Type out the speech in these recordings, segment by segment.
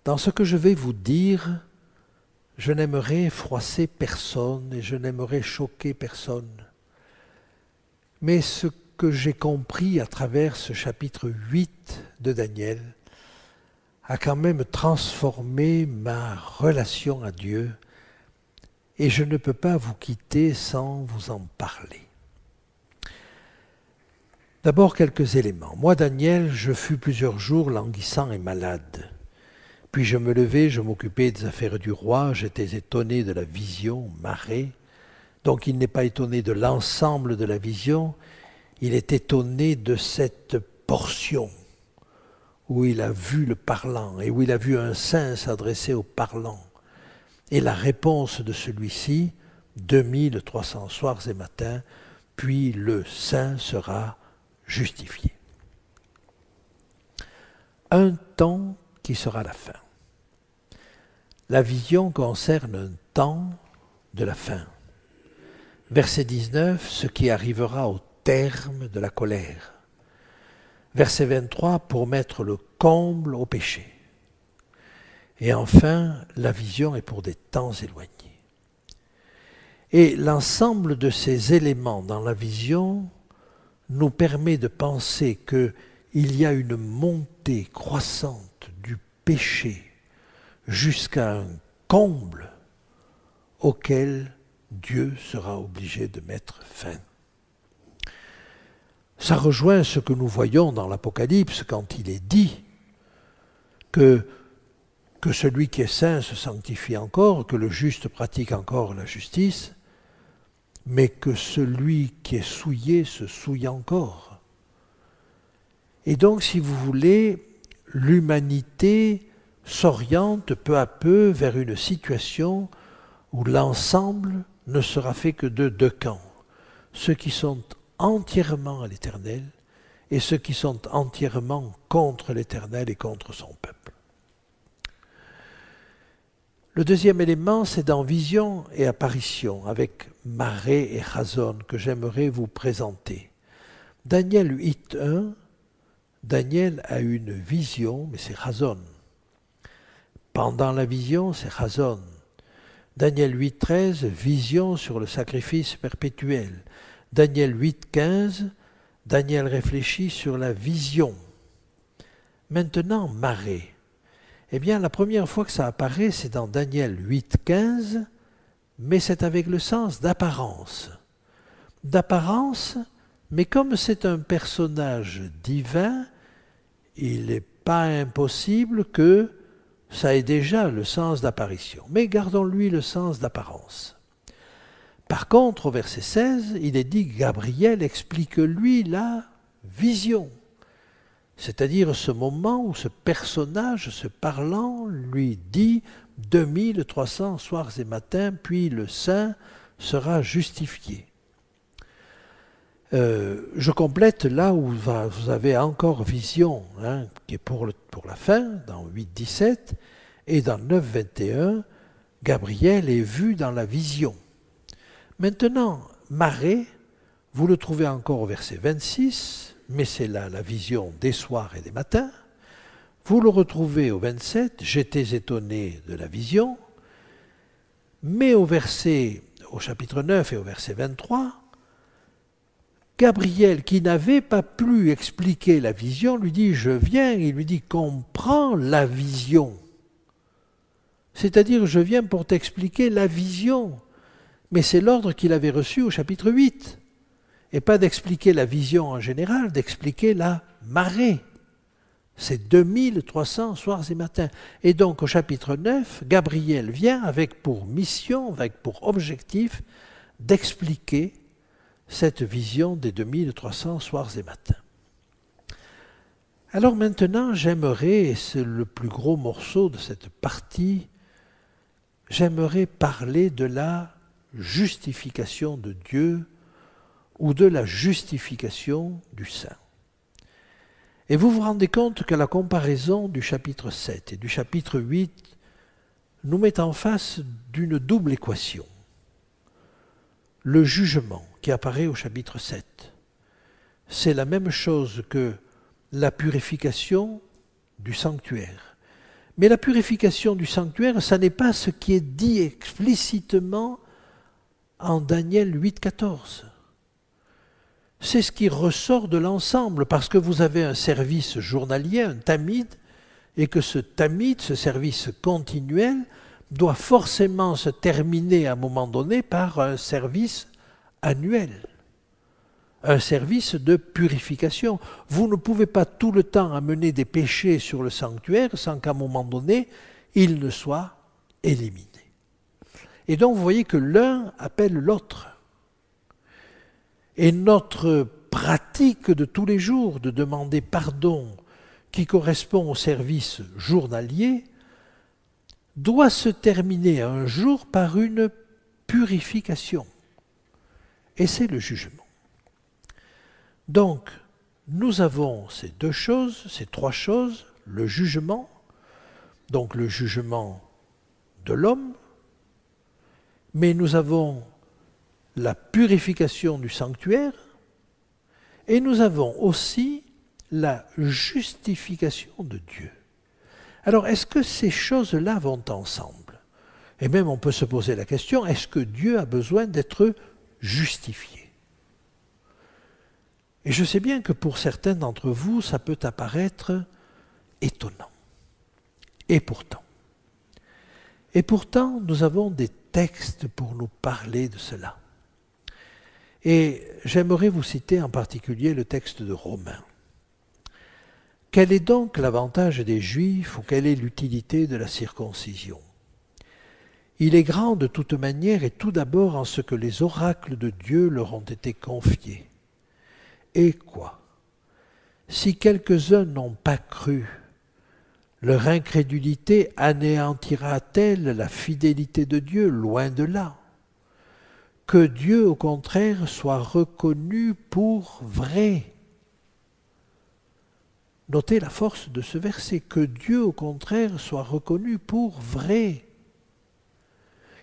Dans ce que je vais vous dire, je n'aimerais froisser personne et je n'aimerais choquer personne. Mais ce que j'ai compris à travers ce chapitre 8 de Daniel a quand même transformé ma relation à Dieu et je ne peux pas vous quitter sans vous en parler. D'abord quelques éléments. Moi, Daniel, je fus plusieurs jours languissant et malade. Puis je me levai, je m'occupais des affaires du roi, j'étais étonné de la vision, marée. Donc il n'est pas étonné de l'ensemble de la vision, il est étonné de cette portion où il a vu le parlant et où il a vu un saint s'adresser au parlant. Et la réponse de celui-ci, 2300 soirs et matins, puis le saint sera justifié. Un temps qui sera la fin. La vision concerne un temps de la fin. Verset 19, ce qui arrivera au terme de la colère. Verset 23, pour mettre le comble au péché. Et enfin, la vision est pour des temps éloignés. Et l'ensemble de ces éléments dans la vision nous permet de penser qu'il y a une montée croissante du péché jusqu'à un comble auquel Dieu sera obligé de mettre fin. Ça rejoint ce que nous voyons dans l'Apocalypse quand il est dit que celui qui est saint se sanctifie encore, que le juste pratique encore la justice, mais que celui qui est souillé se souille encore. Et donc, si vous voulez, l'humanité s'oriente peu à peu vers une situation où l'ensemble ne sera fait que de deux camps. Ceux qui sont entièrement à l'Éternel et ceux qui sont entièrement contre l'Éternel et contre son peuple. Le deuxième élément, c'est dans vision et apparition, avec marée et chazon, que j'aimerais vous présenter. Daniel 8.1, Daniel a une vision, mais c'est chazon. Pendant la vision, c'est chazon. Daniel 8.13, vision sur le sacrifice perpétuel. Daniel 8.15, Daniel réfléchit sur la vision. Maintenant, marée. Eh bien, la première fois que ça apparaît, c'est dans Daniel 8.15, mais c'est avec le sens d'apparence. D'apparence, mais comme c'est un personnage divin, il n'est pas impossible que ça ait déjà le sens d'apparition. Mais gardons-lui le sens d'apparence. Par contre, au verset 16, il est dit « Gabriel explique-lui la vision ». C'est-à-dire ce moment où ce personnage, ce parlant, lui dit « 2300 soirs et matins, puis le saint sera justifié ». Je complète là où vous avez encore vision, qui est pour la fin, dans 8.17, et dans 9.21, Gabriel est vu dans la vision. Maintenant, marée, vous le trouvez encore au verset 26, mais c'est là la vision des soirs et des matins. Vous le retrouvez au 27, j'étais étonné de la vision, mais au chapitre 9 et au verset 23, Gabriel, qui n'avait pas pu expliquer la vision, lui dit « Je viens », il lui dit « Comprends la vision ». C'est-à-dire « Je viens pour t'expliquer la vision ». Mais c'est l'ordre qu'il avait reçu au chapitre 8. Et pas d'expliquer la vision en général, d'expliquer la marée. C'est 2300 soirs et matins. Et donc au chapitre 9, Gabriel vient avec pour mission, avec pour objectif d'expliquer cette vision des 2300 soirs et matins. Alors maintenant, j'aimerais, et c'est le plus gros morceau de cette partie, j'aimerais parler de la justification de Dieu ou de la justification du saint. Et vous vous rendez compte que la comparaison du chapitre 7 et du chapitre 8 nous met en face d'une double équation. Le jugement qui apparaît au chapitre 7, c'est la même chose que la purification du sanctuaire. Mais la purification du sanctuaire, ça n'est pas ce qui est dit explicitement en Daniel 8,14. C'est ce qui ressort de l'ensemble, parce que vous avez un service journalier, un tamid, et que ce tamid, ce service continuel, doit forcément se terminer à un moment donné par un service annuel, un service de purification. Vous ne pouvez pas tout le temps amener des péchés sur le sanctuaire sans qu'à un moment donné, ils ne soient éliminés. Et donc vous voyez que l'un appelle l'autre. Et notre pratique de tous les jours de demander pardon qui correspond au service journalier doit se terminer un jour par une purification. Et c'est le jugement. Donc, nous avons ces deux choses, ces trois choses, le jugement, donc le jugement de l'homme, mais nous avons la purification du sanctuaire, et nous avons aussi la justification de Dieu. Alors, est-ce que ces choses-là vont ensemble? Et même on peut se poser la question, est-ce que Dieu a besoin d'être justifié? Et je sais bien que pour certains d'entre vous, ça peut apparaître étonnant. Et pourtant, nous avons des textes pour nous parler de cela. Et j'aimerais vous citer en particulier le texte de Romains. Quel est donc l'avantage des Juifs ou quelle est l'utilité de la circoncision? Il est grand de toute manière et tout d'abord en ce que les oracles de Dieu leur ont été confiés. Et quoi? Si quelques-uns n'ont pas cru, leur incrédulité anéantira-t-elle la fidélité de Dieu? Loin de là. Que Dieu, au contraire, soit reconnu pour vrai. Notez la force de ce verset. Que Dieu, au contraire, soit reconnu pour vrai.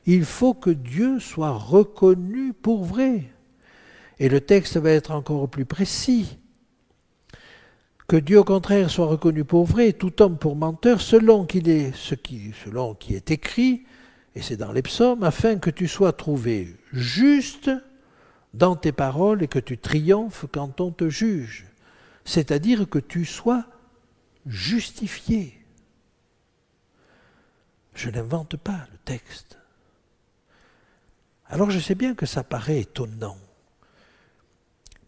Il faut que Dieu soit reconnu pour vrai. Et le texte va être encore plus précis. Que Dieu, au contraire, soit reconnu pour vrai, tout homme pour menteur, selon qui est écrit, et c'est dans les psaumes, afin que tu sois trouvé juste dans tes paroles et que tu triomphes quand on te juge. C'est-à-dire que tu sois justifié. Je n'invente pas le texte. Alors je sais bien que ça paraît étonnant,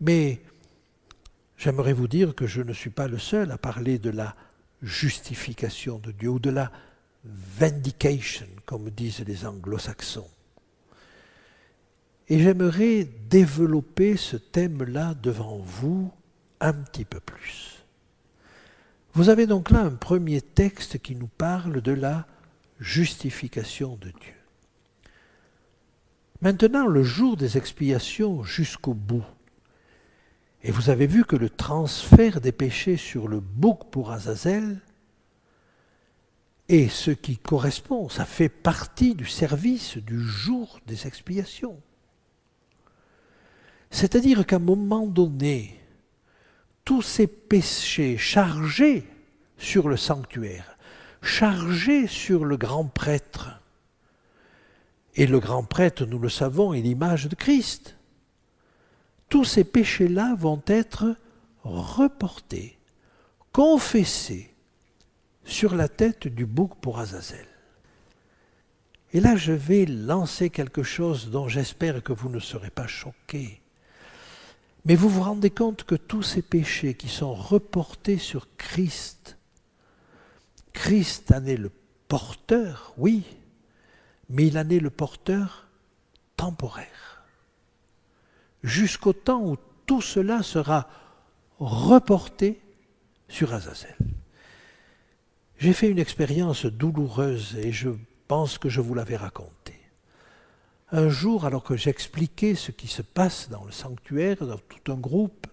mais j'aimerais vous dire que je ne suis pas le seul à parler de la justification de Dieu ou de la vindication, comme disent les anglo-saxons. Et j'aimerais développer ce thème-là devant vous un petit peu plus. Vous avez donc là un premier texte qui nous parle de la justification de Dieu. Maintenant, le jour des expiations jusqu'au bout. Et vous avez vu que le transfert des péchés sur le bouc pour Azazel est ce qui correspond, ça fait partie du service du jour des expiations. C'est-à-dire qu'à un moment donné, tous ces péchés chargés sur le sanctuaire, chargés sur le grand prêtre, et le grand prêtre, nous le savons, est l'image de Christ, tous ces péchés-là vont être reportés, confessés sur la tête du bouc pour Azazel. Et là, je vais lancer quelque chose dont j'espère que vous ne serez pas choqués. Mais vous vous rendez compte que tous ces péchés qui sont reportés sur Christ, Christ en est le porteur, oui, mais il en est le porteur temporaire. Jusqu'au temps où tout cela sera reporté sur Azazel. J'ai fait une expérience douloureuse et je pense que je vous l'avais racontée. Un jour, alors que j'expliquais ce qui se passe dans le sanctuaire, dans tout un groupe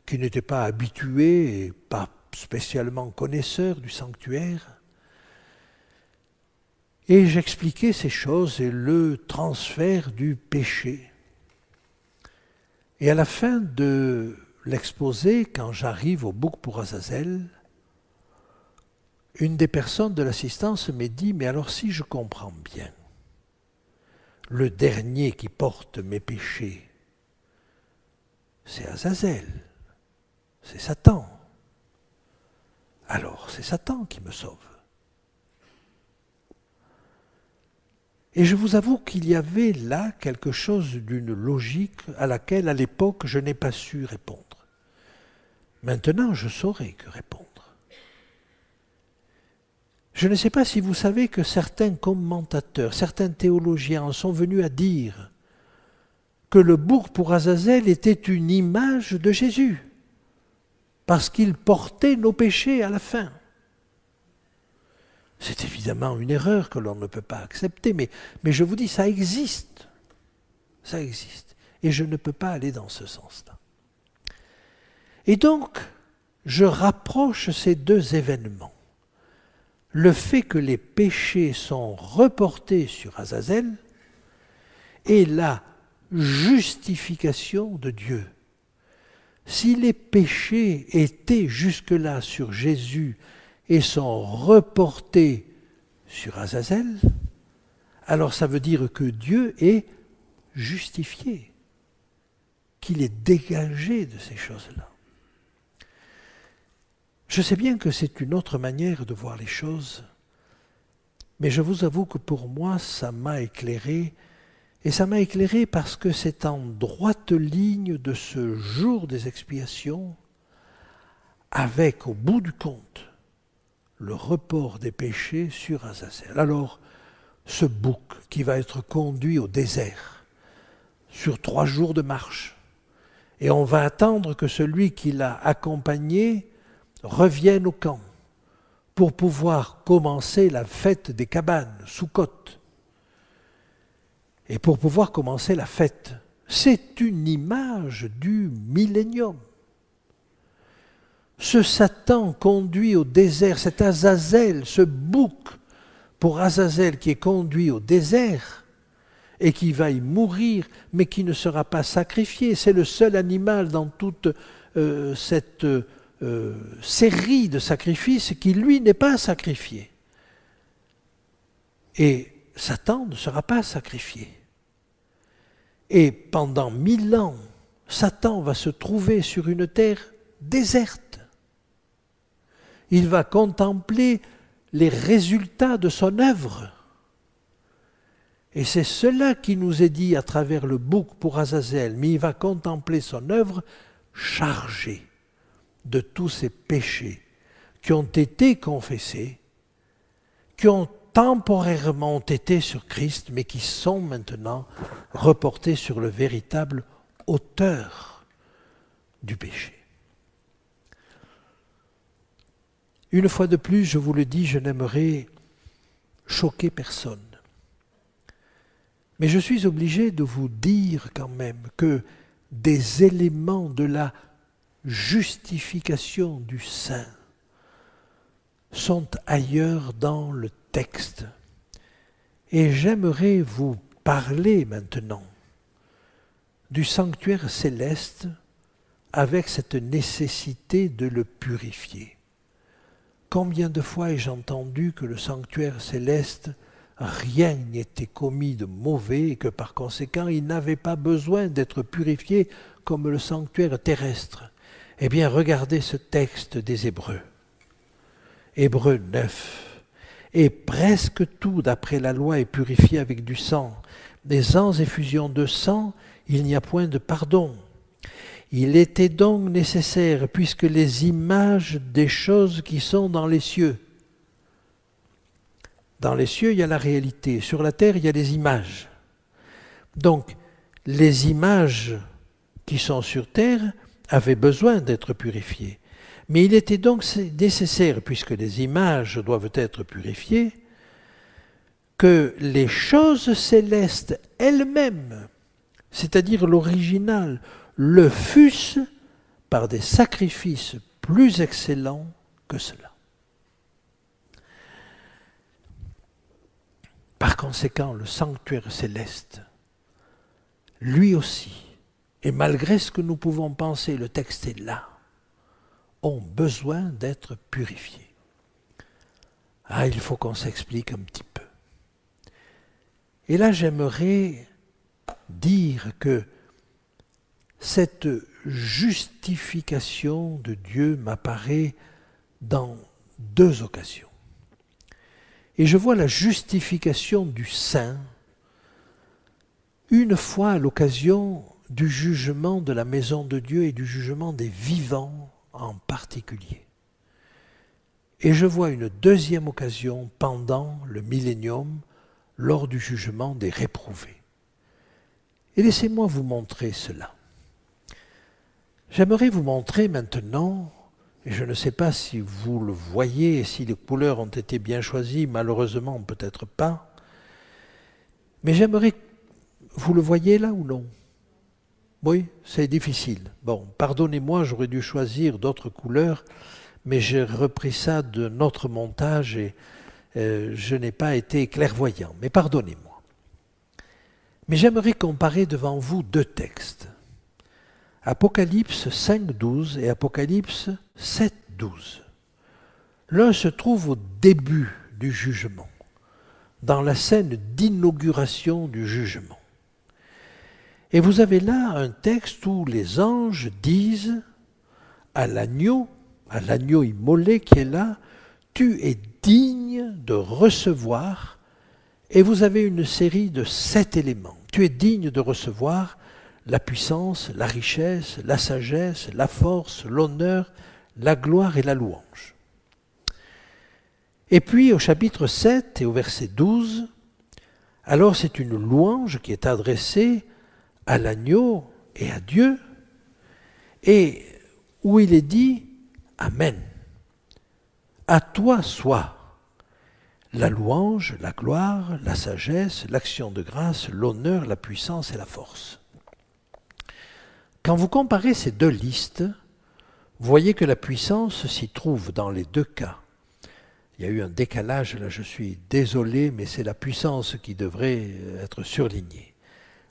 qui n'était pas habitué et pas spécialement connaisseur du sanctuaire, et j'expliquais ces choses et le transfert du péché. Et à la fin de l'exposé, quand j'arrive au bouc pour Azazel, une des personnes de l'assistance m'a dit, mais alors si je comprends bien, le dernier qui porte mes péchés, c'est Azazel, c'est Satan. Alors c'est Satan qui me sauve. Et je vous avoue qu'il y avait là quelque chose d'une logique à laquelle, à l'époque, je n'ai pas su répondre. Maintenant, je saurais que répondre. Je ne sais pas si vous savez que certains commentateurs, certains théologiens en sont venus à dire que le bouc pour Azazel était une image de Jésus, parce qu'il portait nos péchés à la fin. C'est évidemment une erreur que l'on ne peut pas accepter, mais je vous dis, ça existe. Ça existe. Et je ne peux pas aller dans ce sens-là. Et donc, je rapproche ces deux événements. Le fait que les péchés sont reportés sur Azazel et la justification de Dieu. Si les péchés étaient jusque-là sur Jésus et sont reportés sur Azazel, alors ça veut dire que Dieu est justifié, qu'il est dégagé de ces choses-là. Je sais bien que c'est une autre manière de voir les choses, mais je vous avoue que pour moi, ça m'a éclairé, et ça m'a éclairé parce que c'est en droite ligne de ce jour des expiations, avec, au bout du compte, le report des péchés sur Azazel. Alors, ce bouc qui va être conduit au désert, sur 3 jours de marche, et on va attendre que celui qui l'a accompagné revienne au camp pour pouvoir commencer la fête des cabanes, Soukhot. Et pour pouvoir commencer la fête, c'est une image du millénium. Ce Satan conduit au désert, cet Azazel, ce bouc pour Azazel qui est conduit au désert et qui va y mourir, mais qui ne sera pas sacrifié. C'est le seul animal dans toute cette série de sacrifices qui, lui, n'est pas sacrifié. Et Satan ne sera pas sacrifié. Et pendant 1000 ans, Satan va se trouver sur une terre déserte. Il va contempler les résultats de son œuvre. Et c'est cela qui nous est dit à travers le bouc pour Azazel, mais il va contempler son œuvre chargée de tous ces péchés qui ont été confessés, qui ont temporairement été sur Christ, mais qui sont maintenant reportés sur le véritable auteur du péché. Une fois de plus, je vous le dis, je n'aimerais choquer personne. Mais je suis obligé de vous dire quand même que des éléments de la justification du saint sont ailleurs dans le texte. Et j'aimerais vous parler maintenant du sanctuaire céleste avec cette nécessité de le purifier. Combien de fois ai-je entendu que le sanctuaire céleste, rien n'était commis de mauvais et que par conséquent, il n'avait pas besoin d'être purifié comme le sanctuaire terrestre. Eh bien, regardez ce texte des Hébreux. Hébreux 9. Et presque tout, d'après la loi, est purifié avec du sang. Des ans effusions de sang, il n'y a point de pardon. Il était donc nécessaire, puisque les images des choses qui sont dans les cieux. Dans les cieux, il y a la réalité. Sur la terre, il y a des images. Donc, les images qui sont sur terre avaient besoin d'être purifiées. Mais il était donc nécessaire, puisque les images doivent être purifiées, que les choses célestes elles-mêmes, c'est-à-dire l'original, le fussent par des sacrifices plus excellents que cela. Par conséquent, le sanctuaire céleste, lui aussi, et malgré ce que nous pouvons penser, le texte est là, ont besoin d'être purifiés. Ah, il faut qu'on s'explique un petit peu. Et là, j'aimerais dire que cette justification de Dieu m'apparaît dans deux occasions. Et je vois la justification du saint une fois à l'occasion du jugement de la maison de Dieu et du jugement des vivants en particulier. Et je vois une deuxième occasion pendant le millénium, lors du jugement des réprouvés. Et laissez-moi vous montrer cela. J'aimerais vous montrer maintenant, et je ne sais pas si vous le voyez et si les couleurs ont été bien choisies, malheureusement peut-être pas, mais j'aimerais, vous le voyez là ou non? Oui, c'est difficile. Bon, pardonnez-moi, j'aurais dû choisir d'autres couleurs, mais j'ai repris ça de notre montage et je n'ai pas été clairvoyant, mais pardonnez-moi. Mais j'aimerais comparer devant vous deux textes. Apocalypse 5.12 et Apocalypse 7.12. L'un se trouve au début du jugement, dans la scène d'inauguration du jugement. Et vous avez là un texte où les anges disent à l'agneau immolé qui est là, « Tu es digne de recevoir », et vous avez une série de 7 éléments. Tu es digne de recevoir la puissance, la richesse, la sagesse, la force, l'honneur, la gloire et la louange. Et puis au chapitre 7 et au verset 12, alors c'est une louange qui est adressée à l'agneau et à Dieu, et où il est dit « Amen ». À toi soit la louange, la gloire, la sagesse, l'action de grâce, l'honneur, la puissance et la force. Quand vous comparez ces deux listes, vous voyez que la puissance s'y trouve dans les deux cas. Il y a eu un décalage, là je suis désolé, mais c'est la puissance qui devrait être surlignée.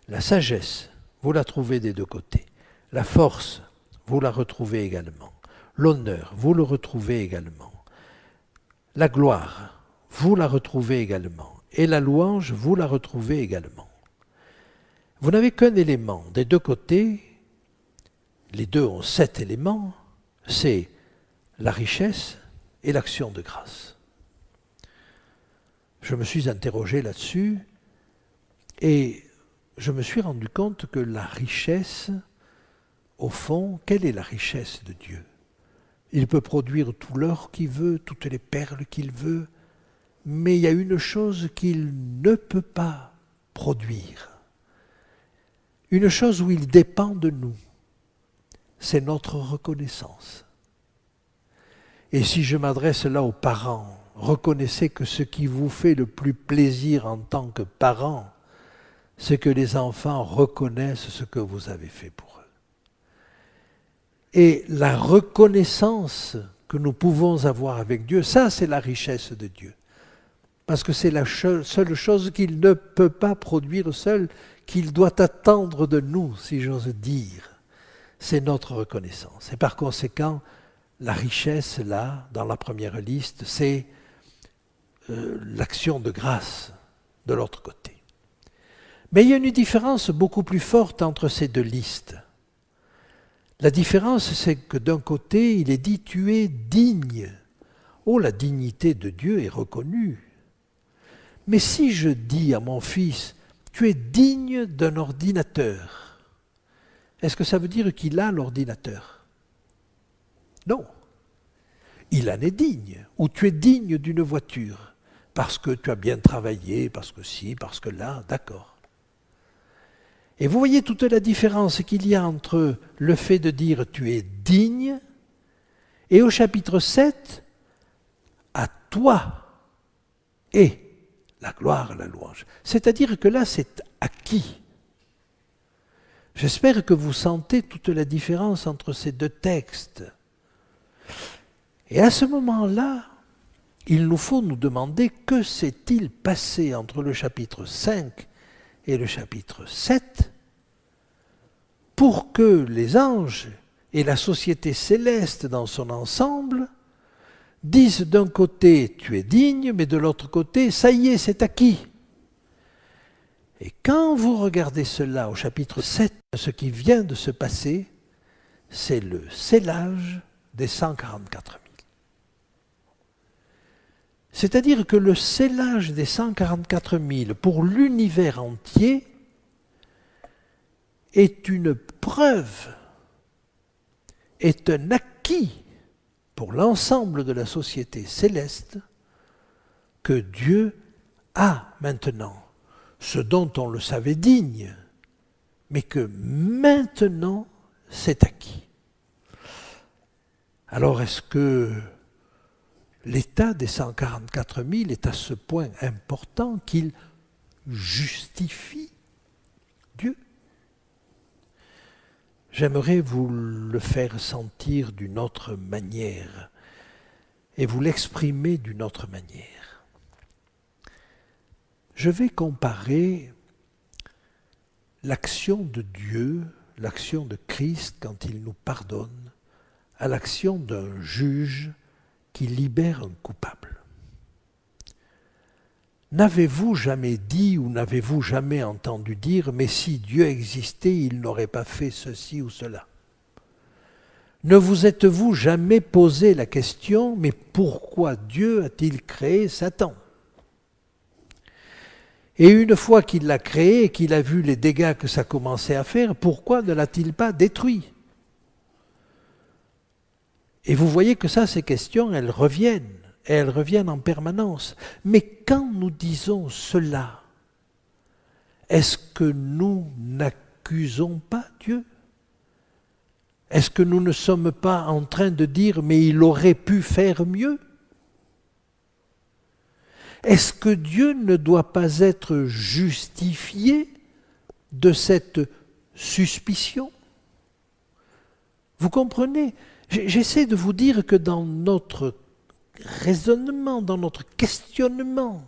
La sagesse, vous la trouvez des deux côtés. La force, vous la retrouvez également. L'honneur, vous le retrouvez également. La gloire, vous la retrouvez également. Et la louange, vous la retrouvez également. Vous n'avez qu'un élément des deux côtés, les deux ont 7 éléments, c'est la richesse et l'action de grâce. Je me suis interrogé là-dessus et je me suis rendu compte que la richesse, au fond, quelle est la richesse de Dieu? Il peut produire tout l'or qu'il veut, toutes les perles qu'il veut, mais il y a une chose qu'il ne peut pas produire. Une chose où il dépend de nous, c'est notre reconnaissance. Et si je m'adresse là aux parents, reconnaissez que ce qui vous fait le plus plaisir en tant que parents, c'est que les enfants reconnaissent ce que vous avez fait pour eux. Et la reconnaissance que nous pouvons avoir avec Dieu, ça c'est la richesse de Dieu. Parce que c'est la seule chose qu'il ne peut pas produire seul, qu'il doit attendre de nous, si j'ose dire. C'est notre reconnaissance. Et par conséquent, la richesse, là, dans la première liste, c'est l'action de grâce de l'autre côté. Mais il y a une différence beaucoup plus forte entre ces deux listes. La différence, c'est que d'un côté, il est dit « tu es digne ». Oh, la dignité de Dieu est reconnue. Mais si je dis à mon fils « tu es digne d'un ordinateur », est-ce que ça veut dire qu'il a l'ordinateur? Non. Il en est digne. Ou tu es digne d'une voiture, parce que tu as bien travaillé, parce que si, parce que là, d'accord. Et vous voyez toute la différence qu'il y a entre le fait de dire « tu es digne » et au chapitre 7, « à toi et la gloire, la louange ». C'est-à-dire que là, c'est acquis. J'espère que vous sentez toute la différence entre ces deux textes. Et à ce moment-là, il nous faut nous demander que s'est-il passé entre le chapitre 5 et le chapitre 7 pour que les anges et la société céleste dans son ensemble disent d'un côté, tu es digne, mais de l'autre côté, ça y est, c'est acquis. Et quand vous regardez cela au chapitre 7, ce qui vient de se passer, c'est le scellage des 144 000. C'est-à-dire que le scellage des 144 000 pour l'univers entier est une preuve, est un acquis pour l'ensemble de la société céleste que Dieu a maintenant ce dont on le savait digne, mais que maintenant c'est acquis. Alors est-ce que l'état des 144 000 est à ce point important qu'il justifie Dieu? J'aimerais vous le faire sentir d'une autre manière et vous l'exprimer d'une autre manière. Je vais comparer l'action de Dieu, l'action de Christ quand il nous pardonne, à l'action d'un juge qui libère un coupable. N'avez-vous jamais dit ou n'avez-vous jamais entendu dire « mais si Dieu existait, il n'aurait pas fait ceci ou cela » ? Ne vous êtes-vous jamais posé la question « mais pourquoi Dieu a-t-il créé Satan ?» Et une fois qu'il l'a créé et qu'il a vu les dégâts que ça commençait à faire, pourquoi ne l'a-t-il pas détruit? Et vous voyez que ça, ces questions, elles reviennent. Et elles reviennent en permanence. Mais quand nous disons cela, est-ce que nous n'accusons pas Dieu? Est-ce que nous ne sommes pas en train de dire « mais il aurait pu faire mieux » ? Est-ce que Dieu ne doit pas être justifié de cette suspicion? Vous comprenez? J'essaie de vous dire que dans notre raisonnement, dans notre questionnement,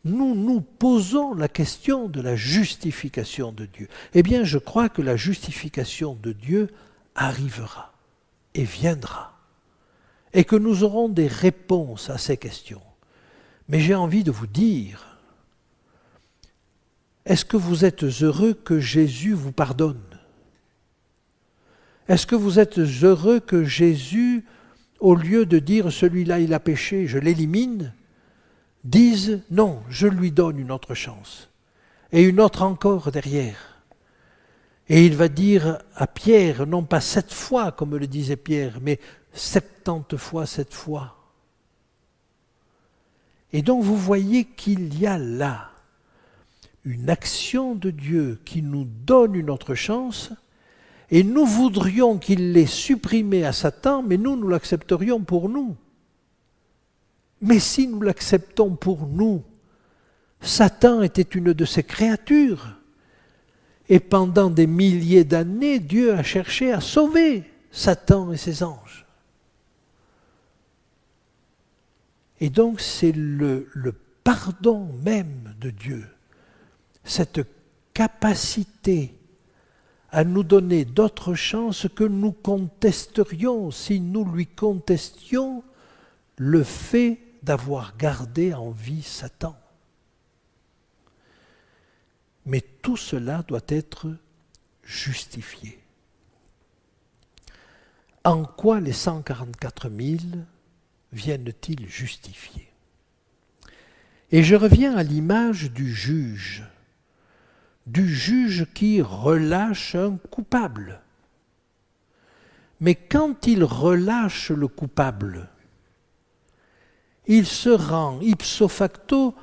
nous nous posons la question de la justification de Dieu. Eh bien, je crois que la justification de Dieu arrivera et viendra, et que nous aurons des réponses à ces questions. Mais j'ai envie de vous dire, est-ce que vous êtes heureux que Jésus vous pardonne? Est-ce que vous êtes heureux que Jésus, au lieu de dire « celui-là il a péché, je l'élimine », dise « non, je lui donne une autre chance » et une autre encore derrière. Et il va dire à Pierre, non pas 7 fois comme le disait Pierre, mais 70 fois 7 fois. Et donc vous voyez qu'il y a là une action de Dieu qui nous donne une autre chance, et nous voudrions qu'il l'ait supprimée à Satan, mais nous l'accepterions pour nous. Mais si nous l'acceptons pour nous, Satan était une de ses créatures. Et pendant des milliers d'années, Dieu a cherché à sauver Satan et ses anges. Et donc c'est le pardon même de Dieu, cette capacité à nous donner d'autres chances que nous contesterions si nous lui contestions le fait d'avoir gardé en vie Satan. Mais tout cela doit être justifié. En quoi les 144 000 viennent-ils justifier? Et je reviens à l'image du juge qui relâche un coupable. Mais quand il relâche le coupable, il se rend ipso facto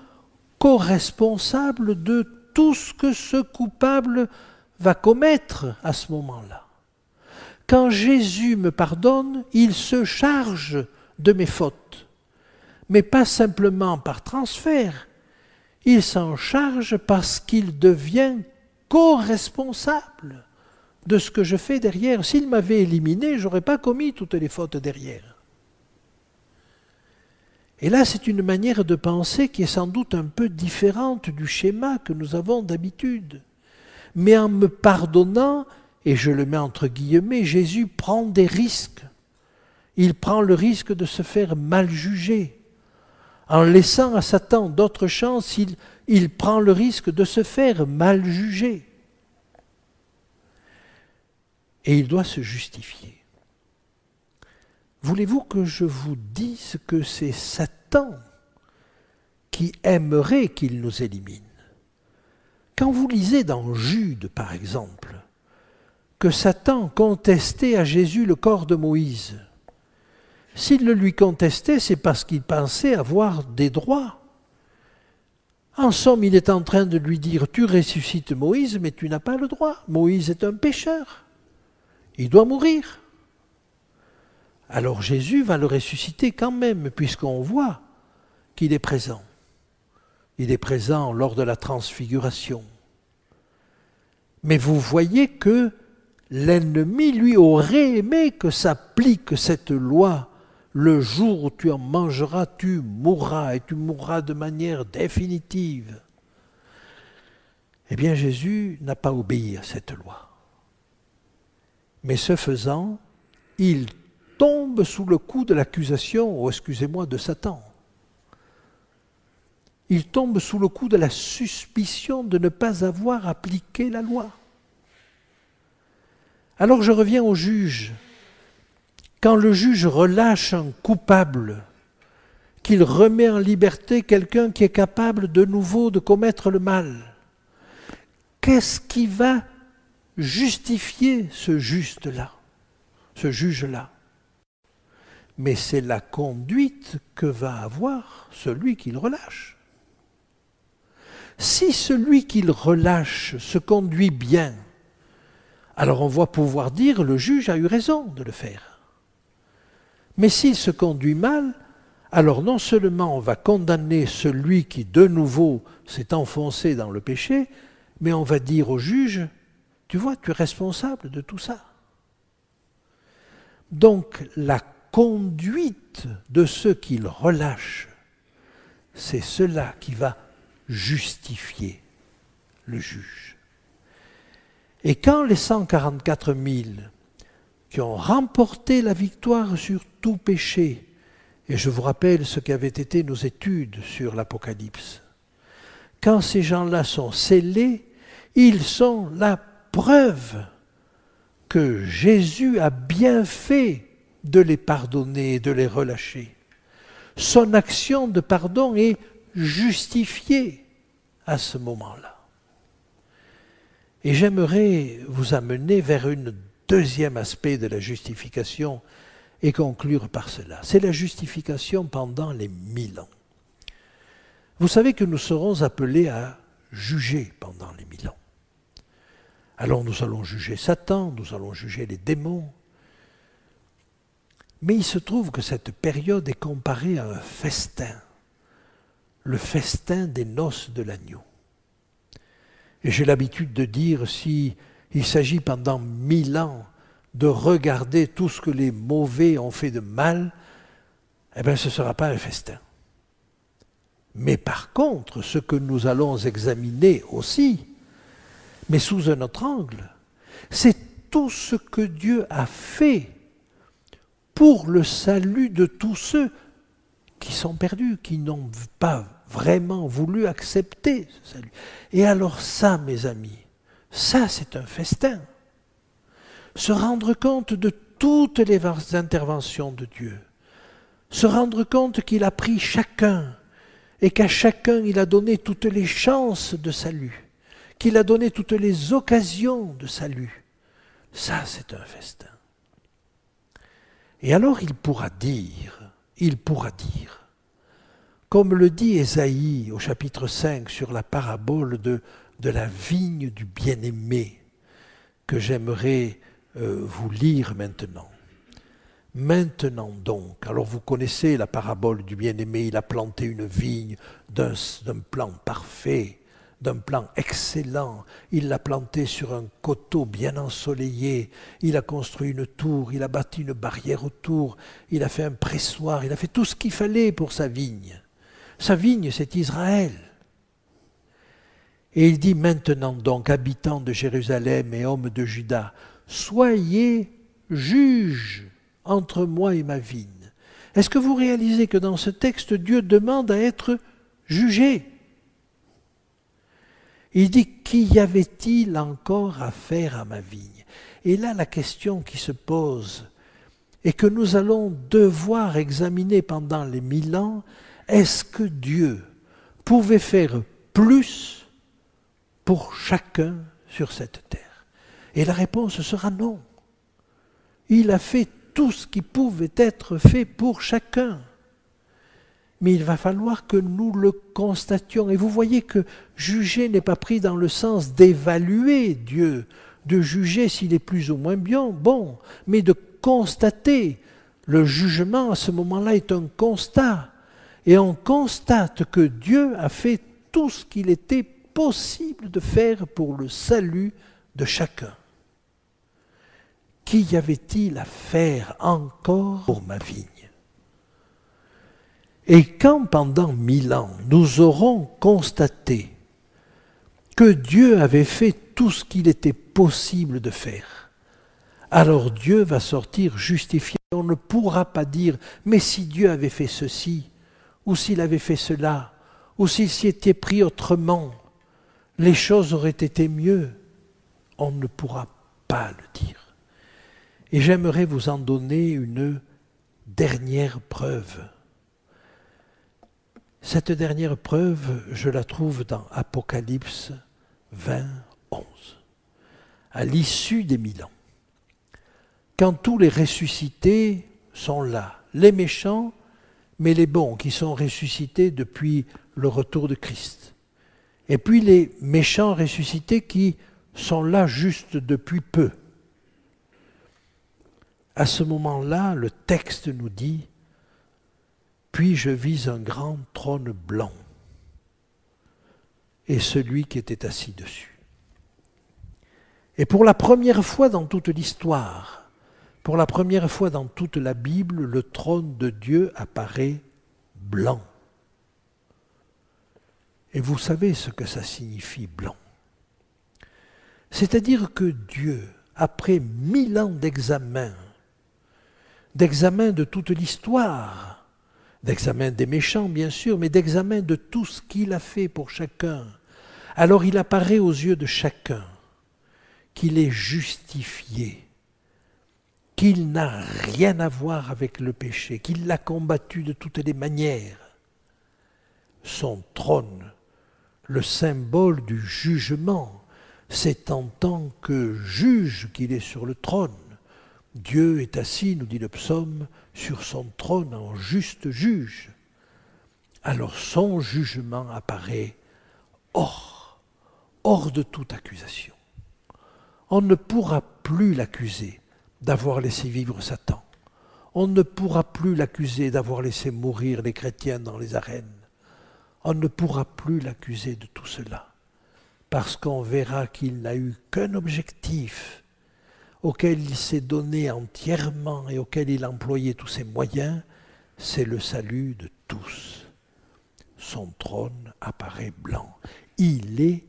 co-responsable de tout ce que ce coupable va commettre à ce moment-là. Quand Jésus me pardonne, il se charge de mes fautes, mais pas simplement par transfert, il s'en charge parce qu'il devient co-responsable de ce que je fais derrière. S'il m'avait éliminé, je n'aurais pas commis toutes les fautes derrière. Et là, c'est une manière de penser qui est sans doute un peu différente du schéma que nous avons d'habitude. Mais en me pardonnant, et je le mets entre guillemets, Jésus prend des risques. il prend le risque de se faire mal juger. En laissant à Satan d'autres chances, il prend le risque de se faire mal juger. Et il doit se justifier. Voulez-vous que je vous dise que c'est Satan qui aimerait qu'il nous élimine? Quand vous lisez dans Jude, par exemple, que Satan contestait à Jésus le corps de Moïse, s'il le lui contestait, c'est parce qu'il pensait avoir des droits. En somme, il est en train de lui dire, tu ressuscites Moïse, mais tu n'as pas le droit. Moïse est un pécheur. Il doit mourir. Alors Jésus va le ressusciter quand même, puisqu'on voit qu'il est présent. Il est présent lors de la transfiguration. Mais vous voyez que l'ennemi, lui, aurait aimé que s'applique cette loi. Le jour où tu en mangeras, tu mourras, et tu mourras de manière définitive. Eh bien, Jésus n'a pas obéi à cette loi. Mais ce faisant, il tombe sous le coup de l'accusation, excusez-moi, de Satan. Il tombe sous le coup de la suspicion de ne pas avoir appliqué la loi. Alors je reviens au juge. Quand le juge relâche un coupable, qu'il remet en liberté quelqu'un qui est capable de nouveau de commettre le mal, qu'est-ce qui va justifier ce juste-là, ce juge-là? Mais c'est la conduite que va avoir celui qu'il relâche. Si celui qu'il relâche se conduit bien, alors on va pouvoir dire le juge a eu raison de le faire. Mais s'il se conduit mal, alors non seulement on va condamner celui qui de nouveau s'est enfoncé dans le péché, mais on va dire au juge, tu vois, tu es responsable de tout ça. Donc la conduite de ceux qu'il relâche, c'est cela qui va justifier le juge. Et quand les 144 000 qui ont remporté la victoire sur tout péché, et je vous rappelle ce qu'avaient été nos études sur l'Apocalypse, quand ces gens-là sont scellés, ils sont la preuve que Jésus a bien fait de les pardonner et de les relâcher. Son action de pardon est justifiée à ce moment-là. Et j'aimerais vous amener vers un deuxième aspect de la justification et conclure par cela. C'est la justification pendant les 1000 ans. Vous savez que nous serons appelés à juger pendant les 1000 ans. Alors nous allons juger Satan, nous allons juger les démons. Mais il se trouve que cette période est comparée à un festin, le festin des noces de l'agneau. Et j'ai l'habitude de dire, si il s'agit pendant 1000 ans de regarder tout ce que les mauvais ont fait de mal, eh bien ce ne sera pas un festin. Mais par contre, ce que nous allons examiner aussi, mais sous un autre angle, c'est tout ce que Dieu a fait pour le salut de tous ceux qui sont perdus, qui n'ont pas vraiment voulu accepter ce salut. Et alors ça, mes amis, ça c'est un festin. Se rendre compte de toutes les interventions de Dieu, se rendre compte qu'il a pris chacun et qu'à chacun il a donné toutes les chances de salut, qu'il a donné toutes les occasions de salut, ça c'est un festin. Et alors il pourra dire, comme le dit Ésaïe au chapitre 5 sur la parabole de la vigne du bien-aimé, que j'aimerais vous lire maintenant. Maintenant donc, alors vous connaissez la parabole du bien-aimé, il a planté une vigne d'un plan parfait, d'un plan excellent, il l'a planté sur un coteau bien ensoleillé, il a construit une tour, il a bâti une barrière autour, il a fait un pressoir, il a fait tout ce qu'il fallait pour sa vigne. Sa vigne, c'est Israël. Et il dit maintenant donc, habitants de Jérusalem et hommes de Juda, soyez juges entre moi et ma vigne. Est-ce que vous réalisez que dans ce texte, Dieu demande à être jugé? Il dit, qu'y avait-il encore à faire à ma vigne? Et là, la question qui se pose et que nous allons devoir examiner pendant les 1000 ans, est-ce que Dieu pouvait faire plus pour chacun sur cette terre? Et la réponse sera non. Il a fait tout ce qui pouvait être fait pour chacun. Mais il va falloir que nous le constations. Et vous voyez que juger n'est pas pris dans le sens d'évaluer Dieu, de juger s'il est plus ou moins bien, bon, mais de constater. Le jugement, à ce moment-là, est un constat. Et on constate que Dieu a fait tout ce qu'il était possible de faire pour le salut de chacun. Qu'y avait-il à faire encore pour ma vigne? Et quand pendant 1000 ans, nous aurons constaté que Dieu avait fait tout ce qu'il était possible de faire, alors Dieu va sortir justifié. On ne pourra pas dire, mais si Dieu avait fait ceci, ou s'il avait fait cela, ou s'il s'y était pris autrement, les choses auraient été mieux. On ne pourra pas le dire. Et j'aimerais vous en donner une dernière preuve. Cette dernière preuve, je la trouve dans Apocalypse 20, 11. À l'issue des 1000 ans, quand tous les ressuscités sont là, les méchants, mais les bons qui sont ressuscités depuis le retour de Christ. Et puis les méchants ressuscités qui sont là juste depuis peu. À ce moment-là, le texte nous dit « Puis je vis un grand trône blanc et celui qui était assis dessus. » Et pour la première fois dans toute l'histoire, pour la première fois dans toute la Bible, le trône de Dieu apparaît blanc. Et vous savez ce que ça signifie blanc. C'est-à-dire que Dieu, après 1000 ans d'examen de toute l'histoire, d'examen des méchants bien sûr, mais d'examen de tout ce qu'il a fait pour chacun, alors il apparaît aux yeux de chacun qu'il est justifié, qu'il n'a rien à voir avec le péché, qu'il l'a combattu de toutes les manières. Son trône, le symbole du jugement, c'est en tant que juge qu'il est sur le trône. Dieu est assis, nous dit le psaume, sur son trône en juste juge. Alors son jugement apparaît hors de toute accusation. On ne pourra plus l'accuser d'avoir laissé vivre Satan. On ne pourra plus l'accuser d'avoir laissé mourir les chrétiens dans les arènes. On ne pourra plus l'accuser de tout cela, parce qu'on verra qu'il n'a eu qu'un objectif auquel il s'est donné entièrement et auquel il a employé tous ses moyens, c'est le salut de tous. Son trône apparaît blanc. Il est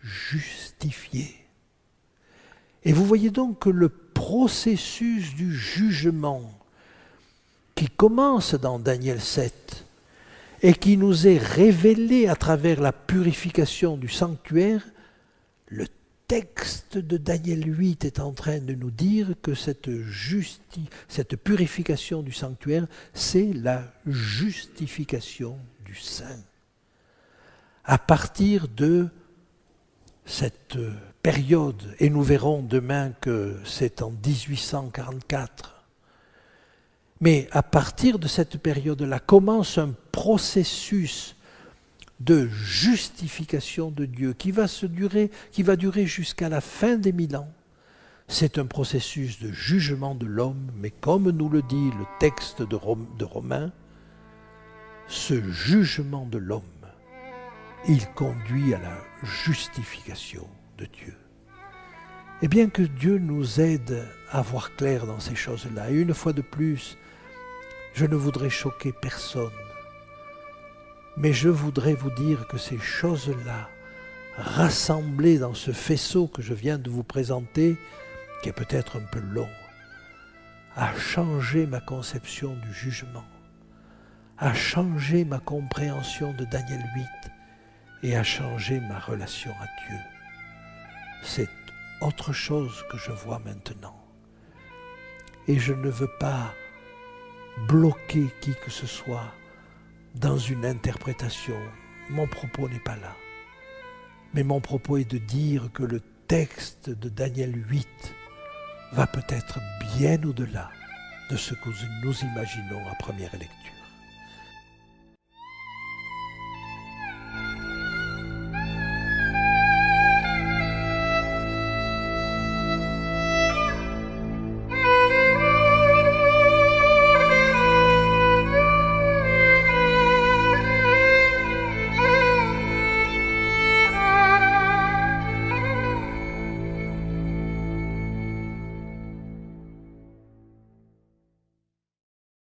justifié. Et vous voyez donc que le processus du jugement qui commence dans Daniel 7 et qui nous est révélé à travers la purification du sanctuaire, le texte de Daniel 8 est en train de nous dire que cette purification du sanctuaire, c'est la justification du saint. À partir de cette période, et nous verrons demain que c'est en 1844, mais à partir de cette période-là commence un processus de justification de Dieu qui va durer jusqu'à la fin des 1000 ans. C'est un processus de jugement de l'homme, mais comme nous le dit le texte de Romains, ce jugement de l'homme, il conduit à la justification de Dieu. Et bien que Dieu nous aide à voir clair dans ces choses-là, et une fois de plus, je ne voudrais choquer personne, mais je voudrais vous dire que ces choses-là, rassemblées dans ce faisceau que je viens de vous présenter, qui est peut-être un peu long, a changé ma conception du jugement, a changé ma compréhension de Daniel 8 et a changé ma relation à Dieu. C'est autre chose que je vois maintenant. Et je ne veux pas bloquer qui que ce soit dans une interprétation. Mon propos n'est pas là. Mais mon propos est de dire que le texte de Daniel 8 va peut-être bien au-delà de ce que nous imaginons à première lecture.